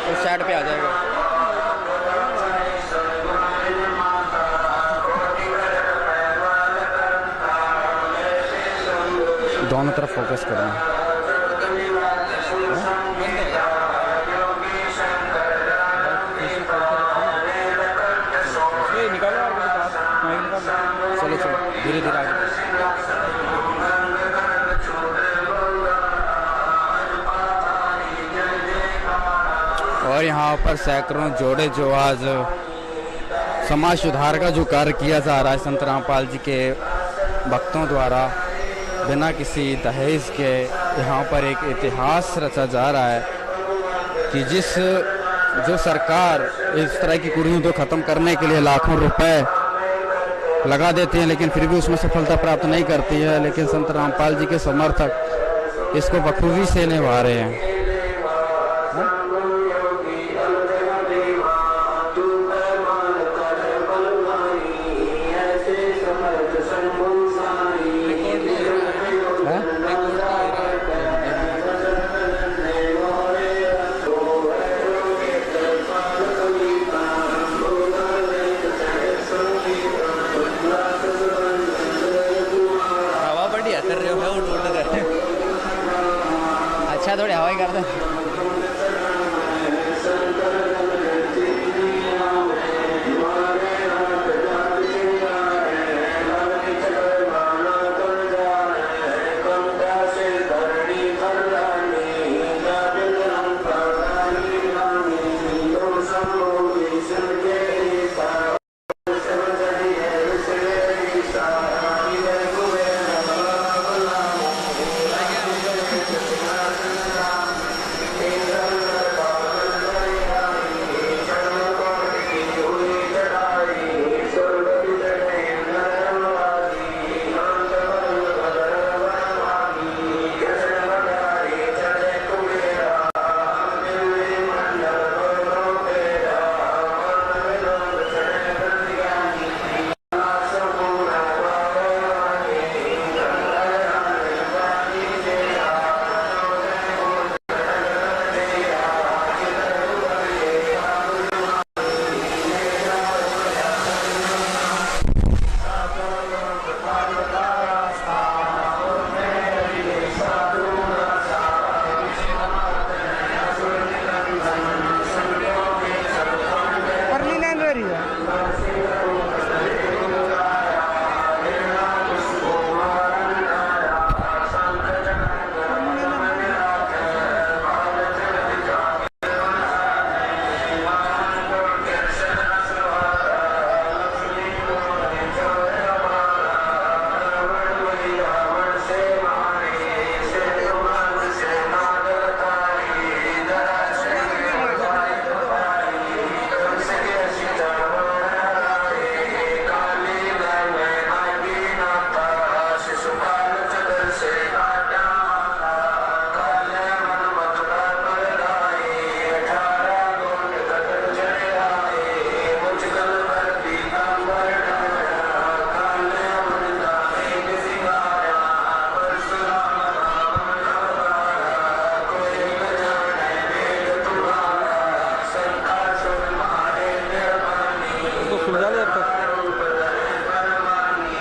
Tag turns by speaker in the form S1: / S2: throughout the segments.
S1: उस साइड पे आ जाएगा। दोनों तरफ फोकस करें। चलो चलो धीरे धीरे आगे। और यहाँ पर सैकड़ों जोड़े जो आज समाज सुधार का जो कार्य किया जा रहा है संत रामपाल जी के भक्तों द्वारा बिना किसी दहेज के, यहाँ पर एक इतिहास रचा जा रहा है कि जो सरकार इस तरह की कुरीतियों को ख़त्म करने के लिए लाखों रुपए लगा देती हैं लेकिन फिर भी उसमें सफलता प्राप्त नहीं करती है, लेकिन संत रामपाल जी के समर्थक इसको बखूबी से निभा रहे हैं। अच्छा थोड़ी हवाई कर दे।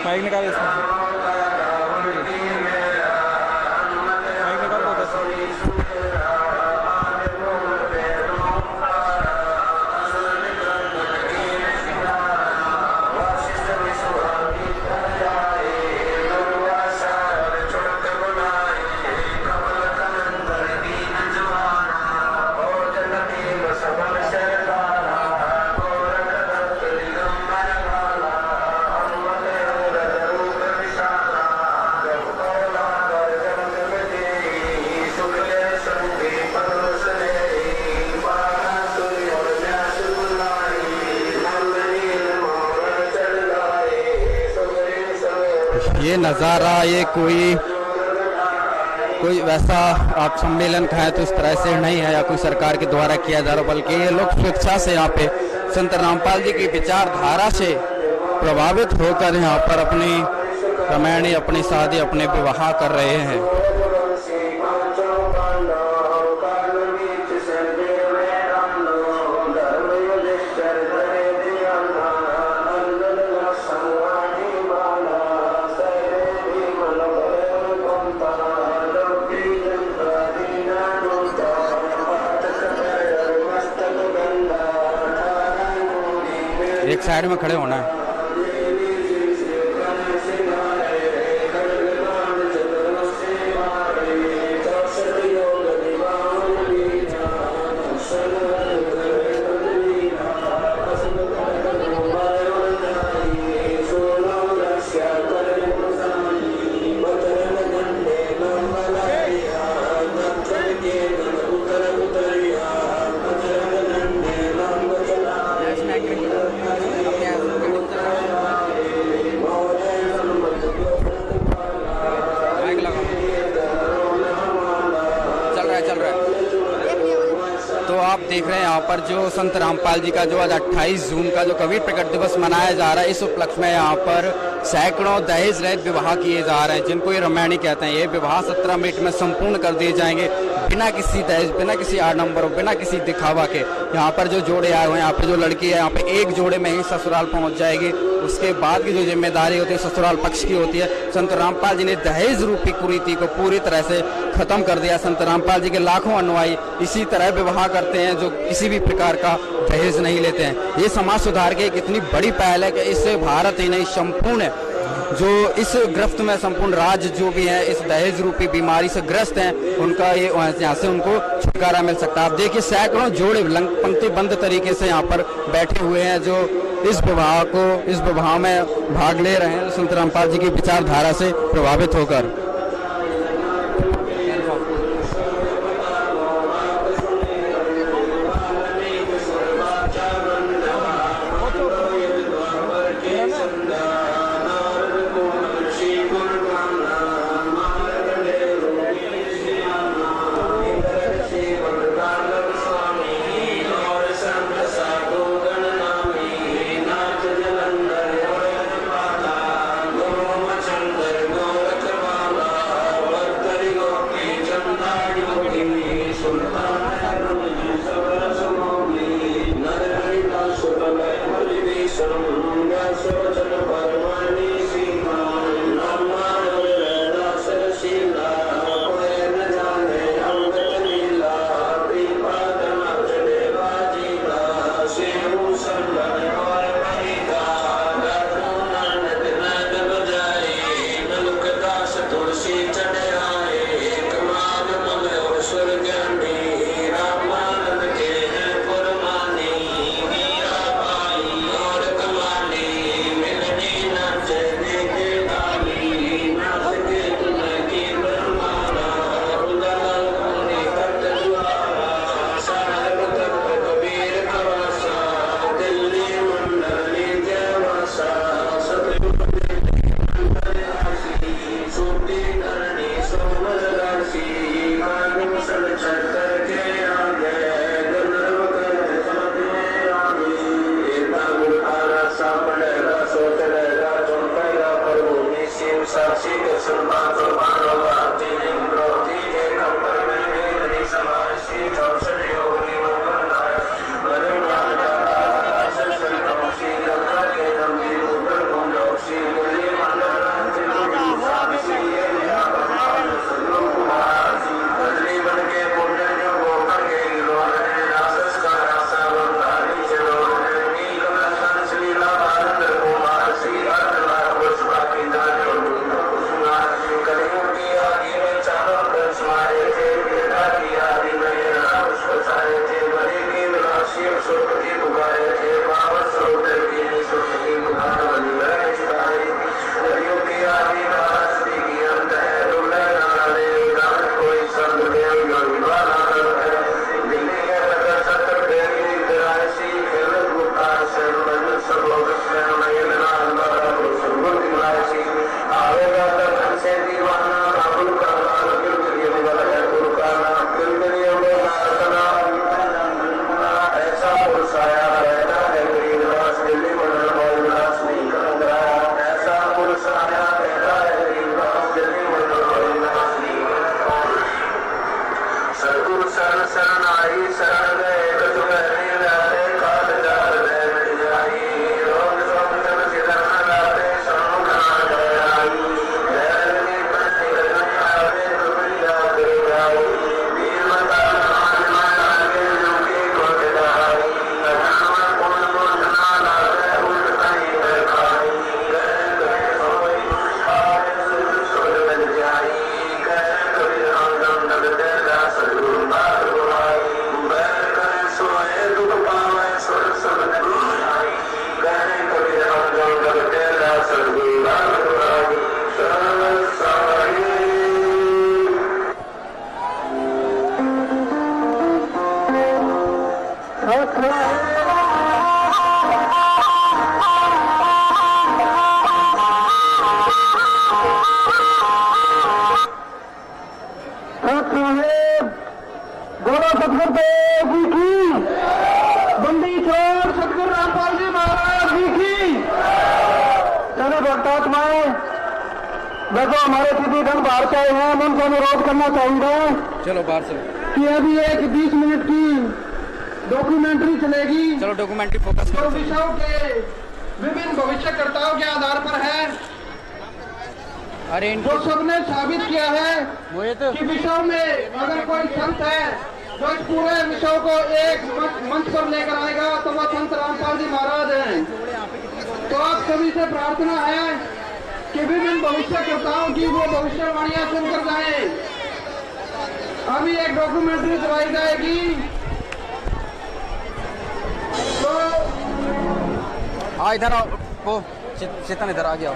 S1: माइक निकाल इसमें माइक निकाल दो बस। ये नज़ारा ये कोई वैसा आप सम्मेलन का है तो इस तरह से नहीं है या कोई सरकार के द्वारा किया जा रहा, बल्कि ये लोग स्वेच्छा से यहाँ पे संत रामपाल जी की विचारधारा से प्रभावित होकर यहाँ पर अपनी रामायणी, अपनी शादी, अपने विवाह कर रहे हैं। एक साइड में खड़े होना है। तो आप देख रहे हैं यहाँ पर जो संत रामपाल जी का जो आज 28 जून का जो कबीर प्रकट दिवस मनाया जा रहा है, इस उपलक्ष्य में यहाँ पर सैकड़ों दहेज रहित विवाह किए जा रहे हैं, जिनको ये रामायणी कहते हैं। ये विवाह 17 मिनट में संपूर्ण कर दिए जाएंगे, बिना किसी दहेज, बिना किसी आडंबर, बिना किसी दिखावा के। यहाँ पर जो जोड़े आए हुए हैं, यहाँ पे जो लड़की है, यहाँ पे एक जोड़े में ही ससुराल पहुंच जाएगी। उसके बाद की जो जिम्मेदारी होती है ससुराल पक्ष की होती है। संत रामपाल जी ने दहेज रूपी कुरीति को पूरी तरह से खत्म कर दिया। संत रामपाल जी के लाखों अनुयायी इसी तरह विवाह करते हैं, जो किसी भी प्रकार का दहेज नहीं लेते हैं। ये समाज सुधार की एक इतनी बड़ी पहल है कि इससे भारत ही नहीं, संपूर्ण जो इस गिरफ्त में संपूर्ण राज्य जो भी है इस दहेज रूपी बीमारी से ग्रस्त हैं, उनका ये यहाँ से उनको छुटकारा मिल सकता है। आप देखिए सैकड़ों जोड़े पंक्तिबद्ध तरीके से यहाँ पर बैठे हुए हैं, जो इस विवाह में भाग ले रहे हैं संत रामपाल जी की विचारधारा से प्रभावित होकर।
S2: बोलो सतगुरु देव जी की, बंदी छोड़ सतगुरु रामपाल जी महाराज जी की। चले भक्तात्माएं, देखो हमारे सिद्धिगण बाहर से आए हैं, हम उनसे अनुरोध करना चाहेंगे
S1: चलो बाहर चलो
S2: कि अभी एक 20 मिनट की डॉक्यूमेंट्री चलेगी।
S1: चलो डॉक्यूमेंट्री फोकस
S2: जो
S1: करो।
S2: विषयों के विभिन्न भविष्यकर्ताओं के आधार पर है,
S1: अरे
S2: जो सबने साबित किया है
S1: वो ये तो
S2: कि विषयों में अगर कोई संत है जो इस पूरे विषयों को एक मंच पर लेकर आएगा तो वह संत रामपाल जी महाराज हैं। तो आप सभी से प्रार्थना है कि विभिन्न भविष्यकर्ताओं की वो भविष्यवाणियां सुनकर जाएं। अभी एक डॉक्यूमेंट्री चलाई जाएगी। तो
S1: हाँ इधर आओ, वो चेतन इधर आ गया,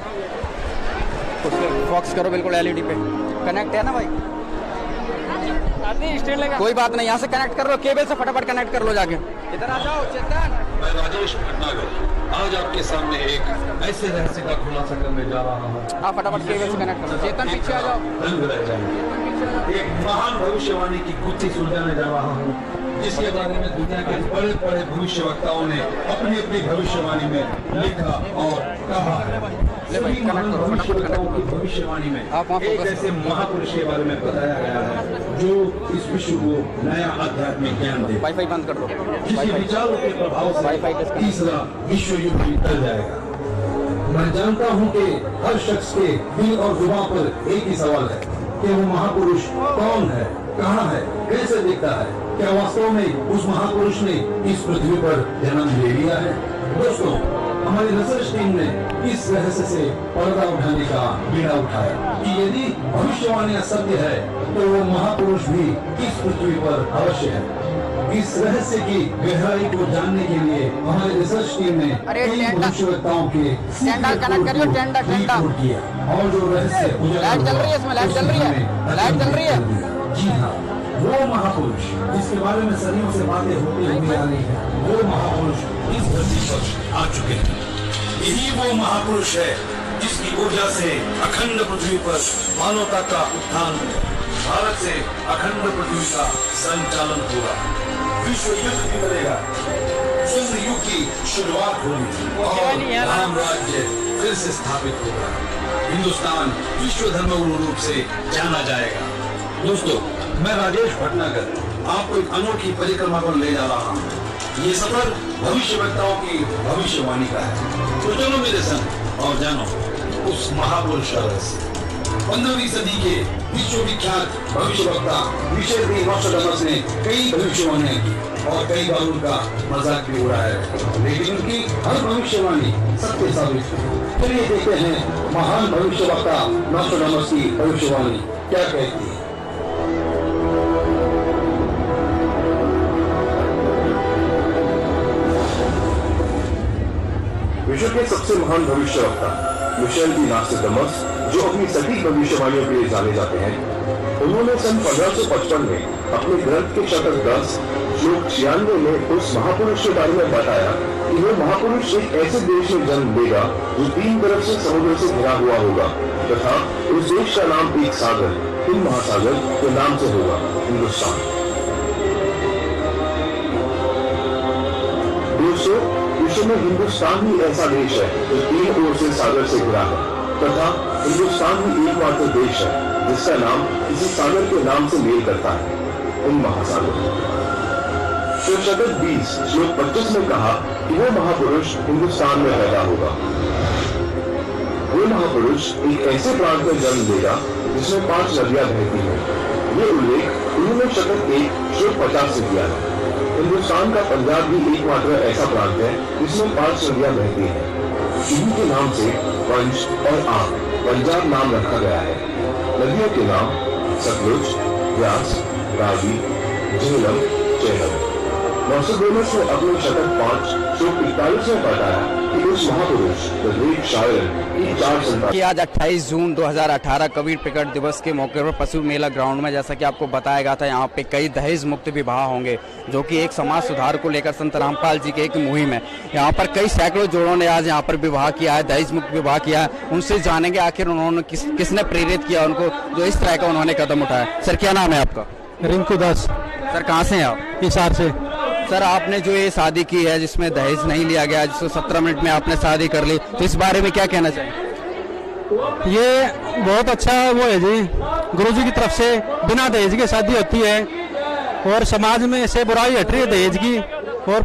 S1: फॉक्स करो बिल्कुल एलईडी पे कनेक्ट है ना भाई, स्टैंड लगा, कोई बात नहीं, यहाँ से कनेक्ट कर लो, केबल से फटाफट कनेक्ट कर लो जाके। इधर आ जाओ चेतन।
S3: मैं राजेश भटनागर आज आपके सामने एक ऐसे रहस्य का खुलासा करने जा रहा हूँ।
S1: हाँ फटाफट केबल से कनेक्ट करो। चेतन पीछे आ जाओ।
S3: दंग रह जाएंगे। एक महान भविष्यवाणी की गुत्थी सुलझाने जा रहा हूँ, जिसके बारे में दुनिया के बड़े बड़े भविष्यवक्ताओं ने अपनी अपनी भविष्यवाणी में लिखा और कहा है। सभी महान भविष्यवक्ताओं की भविष्यवाणी में एक ऐसे महापुरुष के बारे में बताया गया है जो इस विश्व को नया आध्यात्मिक ज्ञान दे,
S1: वाईफाई बंद कर दो,
S3: जिसके विचारों के प्रभाव से तीसरा विश्व युद्ध भी टल जाएगा। मैं जानता हूँ कि हर शख्स के दिल और जुबान पर एक ही सवाल है कि वो महापुरुष कौन है, कहाँ है, कैसे दिखता है, क्या वास्तव में उस महापुरुष ने इस पृथ्वी पर जन्म ले लिया है। दोस्तों, हमारी रिसर्च टीम ने इस रहस्य से पर्दा उठाने का बीड़ा उठाया कि यदि भविष्यवाणी सत्य है तो वो महापुरुष भी इस पृथ्वी पर अवश्य है। इस रहस्य की गहराई को जानने के लिए हमारी रिसर्च टीम ने कई भविष्यवक्ताओं के रिपोर्ट किया और जो रहस्य
S1: लाइट चल रही है, इसमें लाइट चल रही है, लाइट चल रही है।
S3: जी हाँ, वो महापुरुष जिसके बारे में सदियों से बातें होती हुई आ रही है, वो महापुरुष इस धरती पर आ चुके हैं। यही वो महापुरुष है जिसकी ऊर्जा से अखंड पृथ्वी पर मानवता का उत्थान हुआ, भारत से अखंड पृथ्वी का संचालन होगा, विश्व युद्ध भी करेगा, चंद्र युग की शुरुआत होगी और राम राज्य फिर से स्थापित होगा। हिंदुस्तान विश्व धर्म रूप से जाना जाएगा। दोस्तों, मैं राजेश भटनागर आपको एक अनोखी परिक्रमा पर ले जा रहा हूँ। ये सफर भविष्यवक्ताओं की भविष्यवाणी का है। तो चलो मेरे संग और जानो उस महापुरुष का रहस्य। 15वीं सदी के विश्वविख्यात भविष्यवक्ता मिशेल डी नोस्ट्राडामस ने कई भविष्यवाणियां की और कई बार उनका मजाक भी उड़ाया है, लेकिन उनकी हर भविष्यवाणी सत्य साबित हुई। चलिए देखते हैं महान भविष्यवक्ता नोस्ट्राडामस की भविष्यवाणी क्या कहती है।
S4: विश्व के सबसे महान भविष्यवक्ता मिशेल डी नोस्ट्राडामस, जो अपनी सटीक भविष्यवाणियों के लिए जाने जाते हैं, उन्होंने सन 1555 में अपने ग्रंथ के शतक 10 श्लोक 96 में उस महापुरुष के बारे में बताया कि वह महापुरुष एक ऐसे देश में जन्म लेगा जो 3 तरफ से समुद्र से घिरा हुआ होगा तथा उस देश का नाम एक सागर, हिंद महासागर के नाम से होगा, हिंदुस्तान। दोस्तों, विश्व में हिंदुस्तान ही ऐसा देश है जो 3 ओर से सागर से घिरा है तथा हिंदुस्तान ही एकमात्र देश है जिसका नाम किसी सागर के नाम से मेल करता है, हिंद महासागर। तो शतक 20 श्लोक 25 में कहा कि वो महापुरुष हिंदुस्तान में पैदा होगा। वो महापुरुष एक ऐसे प्रांत में जन्म लेगा जिसमें 5 नदियां बहती हैं। ये उल्लेख उन्होंने शतक 1 श्लोक 50 से किया है। हिंदुस्तान का पंजाब भी एकमात्र ऐसा प्रांत है जिसमें 5 नदियां बहती हैं। इन्हीं के नाम से पंच और आम पंजाब नाम रखा गया है। नदियों के नाम सतलुज, व्यास, रावी, झेलम, चेहलम। नौसेगोनस ने अपने शतक 541 में बताया कि उस महापुरुष द ग्रेट शायर की 4 संतान
S1: कि आज 28 जून 2018 कबीर प्रकट दिवस के मौके पर पशु मेला ग्राउंड में जैसा कि आपको बताया गया था, यहाँ पे कई दहेज मुक्त विवाह होंगे, जो कि एक समाज सुधार को लेकर संत रामपाल जी की एक मुहिम है। यहाँ पर कई सैकड़ों जोड़ों ने आज यहाँ पर विवाह किया है, दहेज मुक्त विवाह किया है। उनसे जानेंगे आखिर उन्होंने किसने प्रेरित किया उनको, जो इस तरह का उन्होंने कदम उठाया। सर क्या नाम है आपका?
S5: रिंकू दास।
S1: सर कहाँ से हैं आप?
S5: हिसार से।
S1: सर आपने जो ये शादी की है जिसमें दहेज नहीं लिया गया, जिसको 17 मिनट में आपने शादी कर ली, तो इस बारे में क्या कहना चाहिए?
S5: ये बहुत अच्छा वो है जी, गुरुजी की तरफ से बिना दहेज के शादी होती है और समाज में से बुराई हट रही है दहेज की, और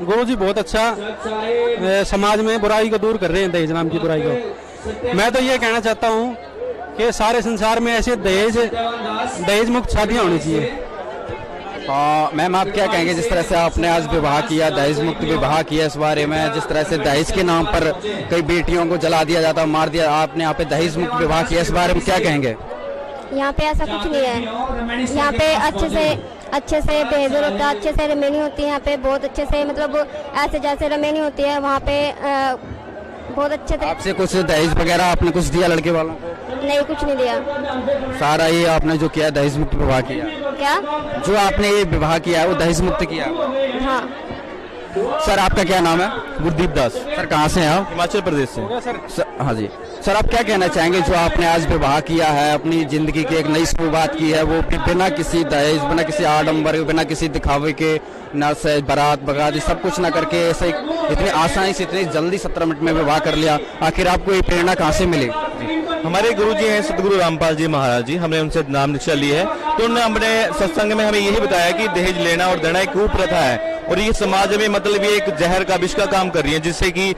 S5: गुरुजी बहुत अच्छा समाज में बुराई को दूर कर रहे हैं, दहेज नाम की बुराई को। मैं तो ये कहना चाहता हूँ कि सारे संसार में ऐसे दहेज मुक्त शादियाँ होनी चाहिए।
S1: मैम आप क्या कहेंगे, जिस तरह से आपने आज विवाह किया, दहेज मुक्त विवाह किया, इस बारे में जिस तरह से दहेज के नाम पर कई बेटियों को जला दिया जाता, मार दिया, आपने यहाँ पे दहेज मुक्त विवाह किया, इस बारे में क्या कहेंगे?
S6: यहाँ पे ऐसा कुछ नहीं है। यहाँ पे अच्छे से बिहेवियर होता है, अच्छे से रमेनी होती है। यहाँ पे बहुत अच्छे से, मतलब ऐसे जैसे रमेनी होती है वहाँ पे बहुत अच्छे से।
S1: आपसे कुछ दहेज वगैरह आपने कुछ दिया लड़के वालों को?
S6: नहीं, कुछ नहीं दिया।
S1: सारा ये आपने जो किया दहेज मुक्त विवाह किया?
S6: क्या
S1: जो आपने ये विवाह किया है वो दहेज मुक्त किया?
S6: हाँ।
S1: सर आपका क्या नाम है?
S7: गुरदीप दास।
S1: सर कहाँ से हैं आप?
S7: हिमाचल प्रदेश से।
S1: हाँ जी सर, आप क्या कहना चाहेंगे, जो आपने आज विवाह किया है, अपनी जिंदगी की एक नई शुरुआत की है, वो बिना किसी दहेज, बिना किसी आडंबर, बिना किसी दिखावे के, ना से बारात बगात सब कुछ ना करके ऐसे इतनी आसानी से इतनी जल्दी 17 मिनट में विवाह कर लिया, आखिर आपको ये प्रेरणा कहाँ से मिली?
S7: हमारे गुरुजी हैं सतगुरु रामपाल जी महाराज जी, हमने उनसे नाम दीक्षा ली है, तो उन्होंने अपने सत्संग में हमें यही बताया कि दहेज लेना और देना एक कुप्रथा है और ये समाज में मतलब ये एक जहर का विष का काम कर रही है, जिससे कि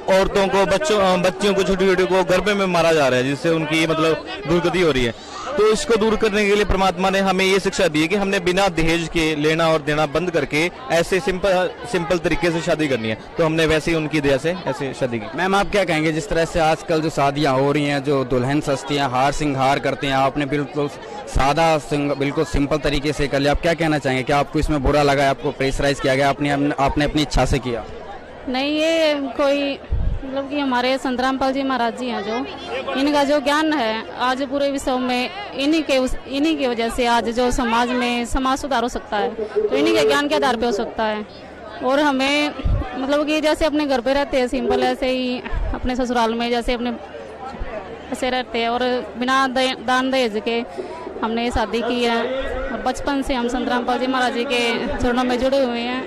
S7: औरतों को, बच्चियों को, छोटी छोटी को गर्भ में मारा जा रहा है, जिससे उनकी मतलब दुर्गति हो रही है। तो इसको दूर करने के लिए परमात्मा ने हमें ये शिक्षा दी है कि हमने बिना दहेज के लेना और देना बंद करके ऐसे सिंपल तरीके से शादी करनी है, तो हमने वैसे ही उनकी दया से ऐसे शादी की।
S1: मैम आप क्या कहेंगे, जिस तरह से आजकल जो शादियां हो रही हैं, जो दुल्हन सजती हैं, हार श्रृंगार करते हैं, आपने बिल्कुल सादा बिल्कुल सिंपल तरीके से कर लिया, आप क्या कहना चाहेंगे? क्या आपको इसमें बुरा लगा, आपको प्रेशराइज किया गया, आपने अपनी इच्छा से किया?
S8: नहीं, ये कोई मतलब कि हमारे संत रामपाल जी महाराज जी हैं, जो इनका जो ज्ञान है आज पूरे विश्व में इन्हीं की वजह से आज जो समाज में समाज सुधार हो सकता है, तो इन्हीं के ज्ञान के आधार पे हो सकता है। और हमें मतलब कि जैसे अपने घर पे रहते हैं सिंपल, ऐसे ही अपने ससुराल में जैसे अपने ऐसे रहते हैं और बिना दान दहेज के हमने ये शादी की है और बचपन से हम संत रामपाल जी महाराज जी के चरणों में जुड़े हुए हैं।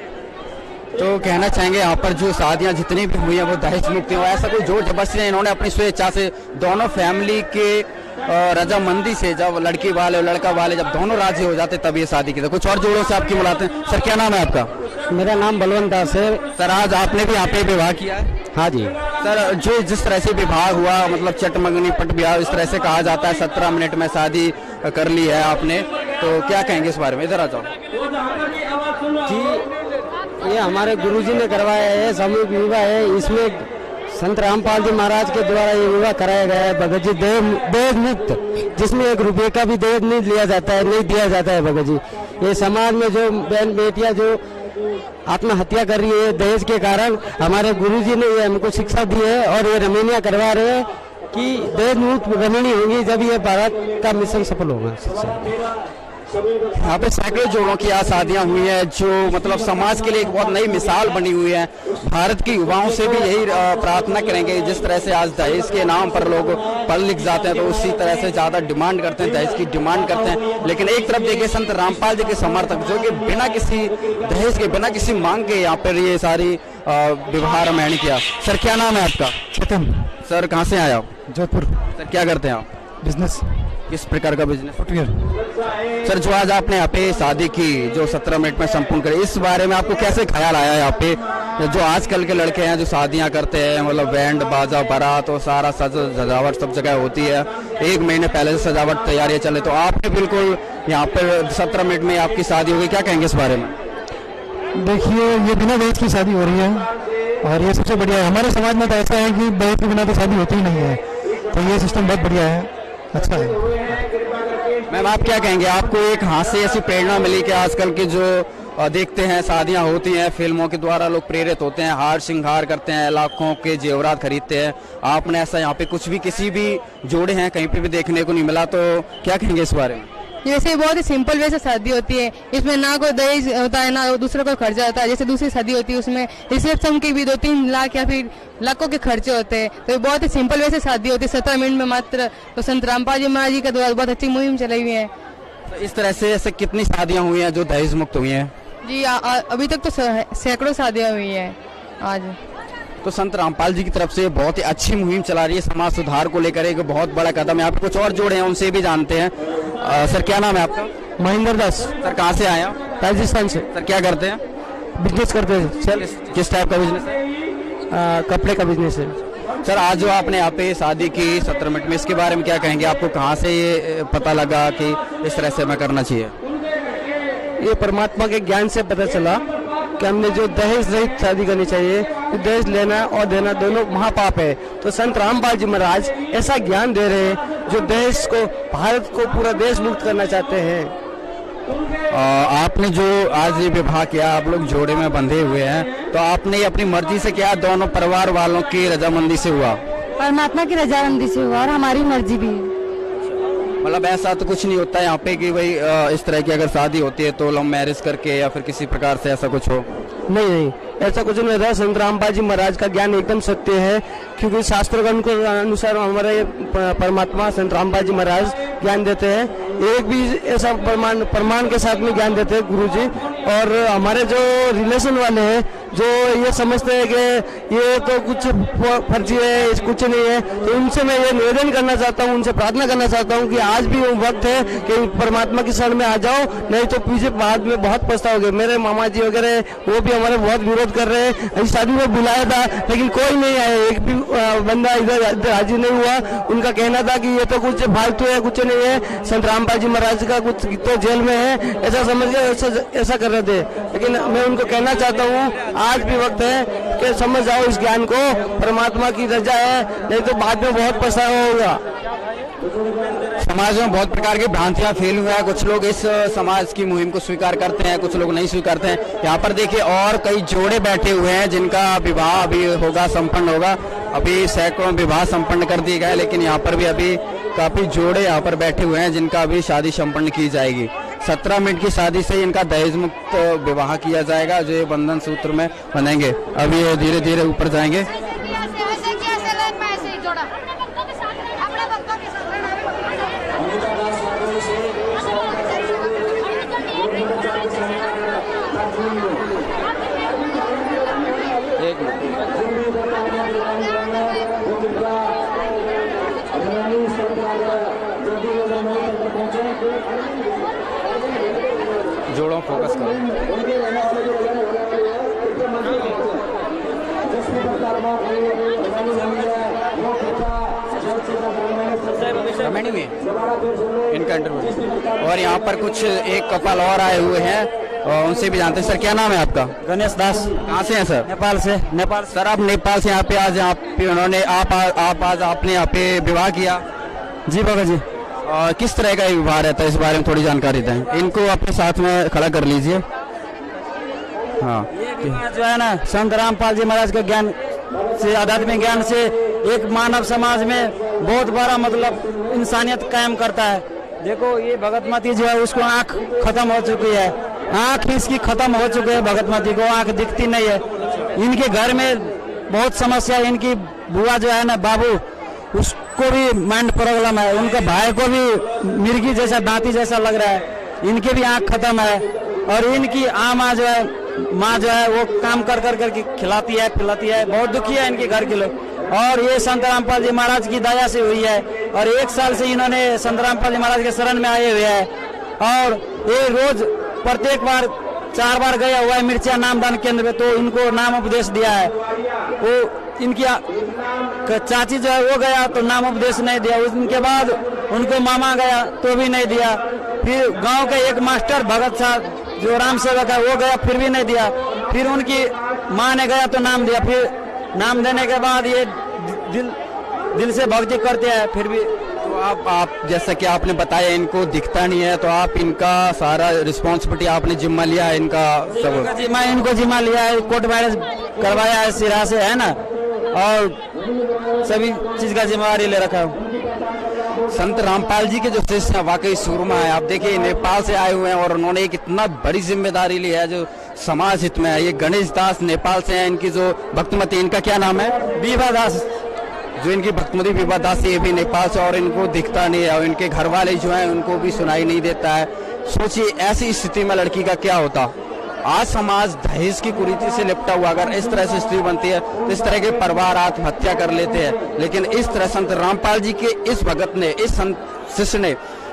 S1: तो कहना चाहेंगे यहाँ पर जो शादियाँ जितनी भी हुई हैं वो दहेज मुक्त हुआ, ऐसा कोई जोर जबरदस्ती नहीं, इन्होंने अपनी स्वेच्छा से दोनों फैमिली के रजामंदी से, जब लड़की वाले और लड़का वाले जब दोनों राजी हो जाते तब ये शादी की। कुछ और जोड़ों से आपकी मुलाकात है। सर क्या नाम है आपका?
S5: मेरा नाम बलवंत दास है।
S1: सर आज आपने भी यहाँ पे विवाह किया है?
S5: हाँ जी।
S1: सर जो जिस तरह से विवाह हुआ, मतलब चट मंगनी पट ब्याह इस तरह से कहा जाता है, 17 मिनट में शादी कर ली है आपने, तो क्या कहेंगे इस बारे में? इधर आ जाओ
S5: जी। ये हमारे गुरुजी ने करवाया है, सामूहिक विवाह है, इसमें संत रामपाल जी महाराज के द्वारा ये विवाह कराया गया है भगत जी, दहेज मुक्त, जिसमें 1 रुपये का भी दहेज नहीं लिया जाता है, नहीं दिया जाता है भगत जी। ये समाज में जो बहन बेटियां जो आत्महत्या कर रही है दहेज के कारण, हमारे गुरुजी ने ये हमको शिक्षा दी है और ये रमणियां करवा रहे हैं कि दहेज मुक्त रमणी होंगी जब ये भारत का मिशन सफल होगा।
S1: यहाँ पे सैकड़ों जोड़ों की आज शादियां हुई हैं, जो मतलब समाज के लिए एक बहुत नई मिसाल बनी हुई है। भारत के युवाओं से भी यही प्रार्थना करेंगे, जिस तरह से आज दहेज के नाम पर लोग पढ़ लिख जाते हैं, तो उसी तरह से ज्यादा डिमांड करते हैं, दहेज की डिमांड करते हैं। लेकिन एक तरफ देखिए संत रामपाल जी के समर्थक, जो कि बिना किसी दहेज के, बिना किसी मांग के यहाँ पर ये सारी विवाह रामायण किया। सर क्या नाम है आपका?
S5: चेतन।
S1: सर कहाँ से आए आप?
S5: जोधपुर।
S1: सर क्या करते हैं आप?
S5: बिजनेस।
S1: किस प्रकार का बिजनेस?
S5: फुटवेयर।
S1: सर जो आज आपने यहाँ पे शादी की, जो 17 मिनट में संपूर्ण करी, इस बारे में आपको कैसे ख्याल आया? यहाँ पे जो आजकल के लड़के हैं जो शादियां करते हैं, मतलब बैंड बाजा बारात और सारा सजावट सब जगह होती है, 1 महीने पहले से सजावट तैयारियां चले, तो आपने बिल्कुल यहाँ पर 17 मिनट में आपकी शादी हो गई, क्या कहेंगे इस बारे में?
S5: देखिए, ये बिना दहेज की शादी हो रही है और ये सबसे बढ़िया है। हमारे समाज में तो ऐसा है कि दहेज के बिना तो शादी होती ही नहीं है, तो ये सिस्टम बहुत बढ़िया है, अच्छा है।
S1: मैम आप क्या कहेंगे, आपको एक हाथ से ऐसी प्रेरणा मिली कि आजकल के जो देखते हैं, शादियां होती हैं, फिल्मों के द्वारा लोग प्रेरित होते हैं, हार श्रृंगार करते हैं, लाखों के जेवरात खरीदते हैं। आपने ऐसा यहाँ पे कुछ भी किसी भी जोड़े हैं कहीं पे भी देखने को नहीं मिला, तो क्या कहेंगे इस बारे में?
S9: जैसे बहुत ही सिंपल वे से शादी होती है, इसमें ना कोई दहेज होता है ना दूसरा कोई खर्चा होता है। जैसे दूसरी शादी होती है उसमें रिसेप्शन के भी 2-3 लाख या फिर लाखों के खर्चे होते हैं। तो बहुत ही सिंपल वे से शादी होती है 17 मिनट में मात्र। तो संत रामपाल जी महाराज जी के द्वारा बहुत अच्छी मुहिम चलाई हुई है।
S1: तो इस तरह से ऐसे कितनी शादियां हुई हैं जो दहेज मुक्त हुई हैं?
S9: जी अभी तक तो सैकड़ों शादियां हुई हैं आज।
S1: तो संत रामपाल जी की तरफ से बहुत ही अच्छी मुहिम चला रही है, समाज सुधार को लेकर एक बहुत बड़ा कदम है। यहाँ पे कुछ और जोड़े हैं, उनसे भी जानते हैं। सर क्या नाम है आपका?
S5: महेंद्र दास।
S1: सर कहाँ से आए आप?
S5: राजस्थान से।
S1: सर क्या करते हैं?
S5: बिजनेस करते हैं सर।
S1: किस टाइप का बिजनेस है?
S5: कपड़े का बिजनेस है
S1: सर। आज जो आपने यहाँ पे शादी की 17 मिनट में, इसके बारे में क्या कहेंगे? आपको कहाँ से ये पता लगा कि इस तरह से हमें करना चाहिए?
S5: ये परमात्मा के ज्ञान से पता चला कि हमने जो दहेज रहित शादी करनी चाहिए। तो दहेज लेना और देना दोनों महापाप है। तो संत रामपाल जी महाराज ऐसा ज्ञान दे रहे हैं जो दहेज को, भारत को, पूरा देश मुक्त करना चाहते हैं।
S1: आपने जो आज ये विवाह किया, आप लोग जोड़े में बंधे हुए हैं, तो आपने ये अपनी मर्जी से किया, दोनों परिवार वालों की रजामंदी से हुआ?
S9: परमात्मा की रजामंदी से हुआ और हमारी मर्जी भी है।
S1: मतलब ऐसा तो कुछ नहीं होता यहाँ पे कि भाई इस तरह की अगर शादी होती है तो लव मैरिज करके या फिर किसी प्रकार से ऐसा कुछ हो?
S5: नहीं, ऐसा कुछ नहीं होता। संत रामपाल जी महाराज का ज्ञान एकदम सत्य है, क्योंकि शास्त्र के अनुसार हमारे परमात्मा संत रामपाल जी महाराज ज्ञान देते हैं। एक भी ऐसा प्रमाण के साथ में ज्ञान देते हैं गुरु जी। और हमारे जो रिलेशन वाले हैं जो ये समझते हैं कि ये तो कुछ फर्जी है, कुछ नहीं है, तो उनसे मैं ये निवेदन करना चाहता हूँ, उनसे प्रार्थना करना चाहता हूँ कि आज भी वो वक्त है कि परमात्मा की शरण में आ जाओ, नहीं तो पीछे बाद में बहुत पछताओगे। मेरे मामा जी वगैरह वो भी हमारे बहुत विरोध कर रहे हैं। इस शादी में बुलाया था लेकिन कोई नहीं आया, एक भी बंदा इधर हाजिर नहीं हुआ। उनका कहना था कि ये तो कुछ फालतू है, कुछ नहीं है, संत रामपाल जी महाराज का कुछ तो जेल में है, ऐसा समझ के ऐसा कर रहे थे। लेकिन मैं उनको कहना चाहता हूँ आज भी वक्त है कि समझ जाओ इस ज्ञान को, परमात्मा की रजा है, नहीं तो बाद में बहुत पछतावा होगा।
S1: समाज में बहुत प्रकार की भ्रांतियां फैल हुई हैं। कुछ लोग इस समाज की मुहिम को स्वीकार करते हैं, कुछ लोग नहीं स्वीकारते हैं। यहाँ पर देखिए और कई जोड़े बैठे हुए हैं जिनका विवाह अभी होगा, संपन्न होगा। अभी सैकड़ों विवाह संपन्न कर दिए गए, लेकिन यहाँ पर भी अभी काफी जोड़े यहाँ पर बैठे हुए हैं जिनका अभी शादी संपन्न की जाएगी। 17 मिनट की शादी से इनका दहेज मुक्त विवाह किया जाएगा, जो ये बंधन सूत्र में बनेंगे। अब ये धीरे धीरे ऊपर जाएंगे। जोड़ों फोकस करो। इनका इंटरव्यू। और यहाँ पर कुछ एक कपल और आए हुए हैं और उनसे भी जानते हैं। सर क्या नाम है आपका?
S5: गणेश दास।
S1: कहाँ से हैं सर?
S5: नेपाल से। नेपाल।
S1: सर आप नेपाल से यहाँ पे आज आपने यहाँ पे विवाह किया?
S5: जी बाबा जी।
S1: किस तरह का विवाह रहता है, इस बारे में थोड़ी जानकारी दें। इनको अपने साथ में खड़ा कर लीजिए। हाँ,
S5: जो है ना संत रामपाल जी महाराज के ज्ञान से, आध्यात्मिक ज्ञान से एक मानव समाज में बहुत बड़ा मतलब इंसानियत कायम करता है। देखो ये भगतमती जो है उसको आंख खत्म हो चुकी है, आंख इसकी खत्म हो चुकी है, भगतमती को आंख दिखती नहीं है। इनके घर में बहुत समस्या है। इनकी बुआ जो है ना बाबू, उसको भी माइंड प्रॉब्लम है, उनके भाई को भी मिर्गी जैसा, दांती जैसा लग रहा है, इनके भी आंख खत्म है। और इनकी माँ जो है वो काम कर करके खिलाती है पिलाती है, बहुत दुखी है इनके घर के लोग। और ये संत रामपाल जी महाराज की दया से हुई है। और 1 साल से इन्होंने संत रामपाल जी महाराज के शरण में आए हुए हैं और ये रोज प्रत्येक बार 4 बार गया हुआ है मिर्चिया नामदान केंद्र में, तो इनको नाम उपदेश दिया है। वो इनकी चाची जो है वो गया तो नाम उपदेश नहीं दिया, उनके बाद उनको मामा गया तो भी नहीं दिया। फिर गांव के एक मास्टर भगत साहब जो राम सेवक है वो गया, फिर भी नहीं दिया। फिर उनकी माँ ने गया तो नाम दिया, फिर नाम देने के बाद ये दिल से भक्ति करते हैं, फिर भी।
S1: तो आप जैसा कि आपने बताया इनको दिखता नहीं है, तो आप इनका सारा रिस्पॉन्सिबिलिटी आपने जिम्मा लिया है, इनका सब
S5: इनको जिम्मा लिया है, कोर्ट मैरिज करवाया है सिरा से, है ना, और सभी चीज का जिम्मेवारी ले रखा है।
S1: संत रामपाल जी के जो शिष्य हैं वाकई सूरमा है। आप देखिए नेपाल से आए हुए हैं और उन्होंने एक इतना बड़ी जिम्मेदारी ली है जो समाज हित में है। ये गणेश दास नेपाल से हैं, इनकी जो भक्तमती, इनका क्या नाम है?
S5: विभा दास।
S1: जो इनकी भक्तमती विभा दास, ये भी नेपाल से, और इनको दिखता नहीं है और इनके घर वाले जो हैं उनको भी सुनाई नहीं देता है। सोचिए ऐसी स्थिति में लड़की का क्या होता। आज समाज दहेज की कुरीति से लिपटा हुआ, अगर इस तरह से स्थिति बनती है तो इस तरह के परिवार आत्महत्या कर लेते हैं। लेकिन इस तरह संत रामपाल जी के इस भगत ने, इस संत शिष्य ने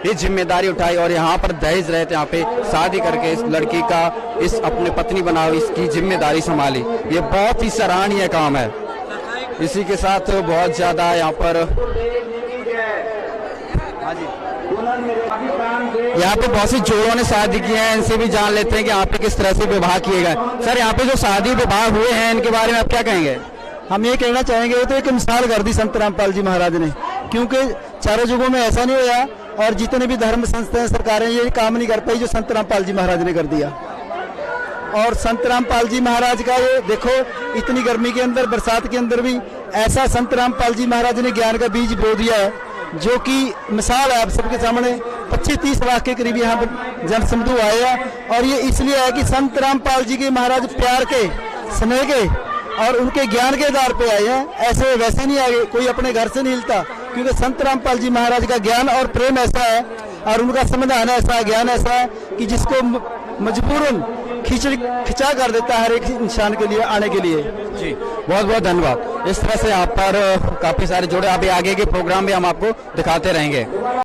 S1: ये जिम्मेदारी उठाई और यहाँ पर दहेज रहते, यहाँ पे शादी करके इस लड़की का इस अपने पत्नी बनाओ, इसकी जिम्मेदारी संभाली। ये बहुत ही सराहनीय काम है। इसी के साथ बहुत ज्यादा यहाँ पर यहाँ पे बहुत सी जोड़ों ने शादी की है, इनसे भी जान लेते हैं कि यहाँ पे किस तरह से विवाह किए गए। सर, यहाँ पे जो शादी विवाह हुए हैं इनके बारे में आप क्या कहेंगे?
S5: हम ये कहना चाहेंगे, ये तो एक मिसाल कर दी संत रामपाल जी महाराज ने, क्योंकि चारों युगों में ऐसा नहीं हुआ और जितने भी धर्म संस्थाएं सरकारें ये काम नहीं कर पाई जो संत रामपाल जी महाराज ने कर दिया। और संत रामपाल जी महाराज का ये देखो, इतनी गर्मी के अंदर, बरसात के अंदर भी ऐसा संत रामपाल जी महाराज ने ज्ञान का बीज बो दिया है जो कि मिसाल है आप सबके सामने। 25-30 लाख के करीब यहाँ पर जन समुदाय आए हैं और ये इसलिए है कि संत रामपाल जी के महाराज प्यार के, स्नेह के और उनके ज्ञान के आधार पे आए हैं। ऐसे वैसे नहीं आए, कोई अपने घर से नहीं हिलता, क्योंकि संत रामपाल जी महाराज का ज्ञान और प्रेम ऐसा है और उनका संविधान ऐसा है, ज्ञान ऐसा है कि जिसको मजबूरन खिंचा कर देता है हर एक इंसान के लिए आने के लिए।
S1: जी बहुत बहुत धन्यवाद। इस तरह से यहाँ पर काफी सारे जोड़े, अभी आगे के प्रोग्राम भी हम आपको दिखाते रहेंगे।